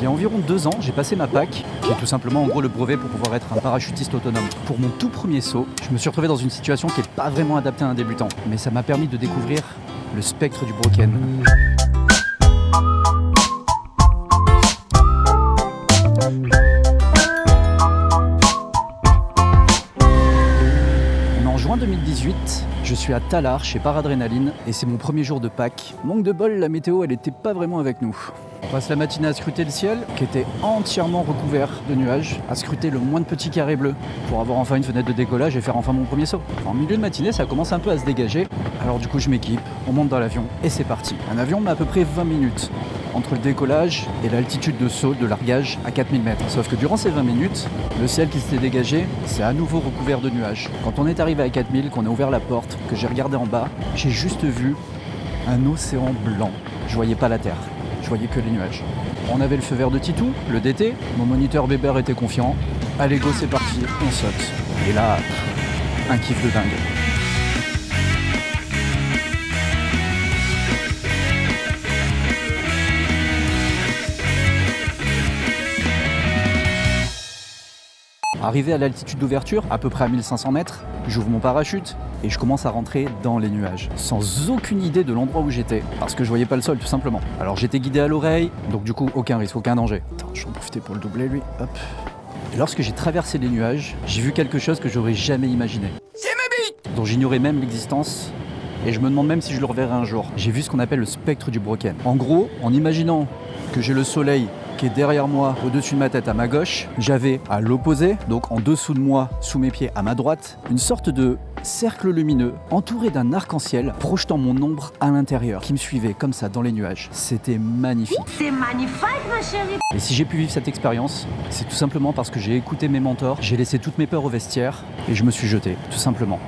Il y a environ 2 ans, j'ai passé ma PAC, qui est tout simplement en gros le brevet pour pouvoir être un parachutiste autonome. Pour mon tout premier saut, je me suis retrouvé dans une situation qui n'est pas vraiment adaptée à un débutant, mais ça m'a permis de découvrir le spectre du broken. En juin 2018, je suis à Tallard chez Paradrénaline et c'est mon premier jour de Pâques. Manque de bol, la météo elle était pas vraiment avec nous. On passe la matinée à scruter le ciel qui était entièrement recouvert de nuages, à scruter le moins de petits carrés bleus pour avoir enfin une fenêtre de décollage et faire enfin mon premier saut. En milieu de matinée, ça commence un peu à se dégager, alors du coup je m'équipe, on monte dans l'avion et c'est parti. Un avion met à peu près 20 minutes entre le décollage et l'altitude de saut, de largage à 4000 mètres. Sauf que durant ces 20 minutes, le ciel qui s'était dégagé, c'est à nouveau recouvert de nuages. Quand on est arrivé à 4000, qu'on a ouvert la porte, que j'ai regardé en bas, j'ai juste vu un océan blanc. Je voyais pas la terre, je voyais que les nuages. On avait le feu vert de Titou, le DT, mon moniteur Bébert était confiant. Allez go, c'est parti, on saute. Et là, un kiff de dingue. Arrivé à l'altitude d'ouverture, à peu près à 1500 mètres, j'ouvre mon parachute et je commence à rentrer dans les nuages, sans aucune idée de l'endroit où j'étais, parce que je voyais pas le sol tout simplement. Alors j'étais guidé à l'oreille, donc du coup aucun risque, aucun danger. Attends, je vais en profiter pour le doubler lui, hop. Et lorsque j'ai traversé les nuages, j'ai vu quelque chose que j'aurais jamais imaginé. C'est ma bite, dont j'ignorais même l'existence. Et je me demande même si je le reverrai un jour. J'ai vu ce qu'on appelle le spectre du broken. En gros, en imaginant que j'ai le soleil qui est derrière moi, au-dessus de ma tête à ma gauche, j'avais à l'opposé, donc en dessous de moi, sous mes pieds à ma droite, une sorte de cercle lumineux entouré d'un arc-en-ciel projetant mon ombre à l'intérieur, qui me suivait comme ça dans les nuages. C'était magnifique. C'est magnifique, ma chérie. Et si j'ai pu vivre cette expérience, c'est tout simplement parce que j'ai écouté mes mentors, j'ai laissé toutes mes peurs au vestiaire et je me suis jeté, tout simplement.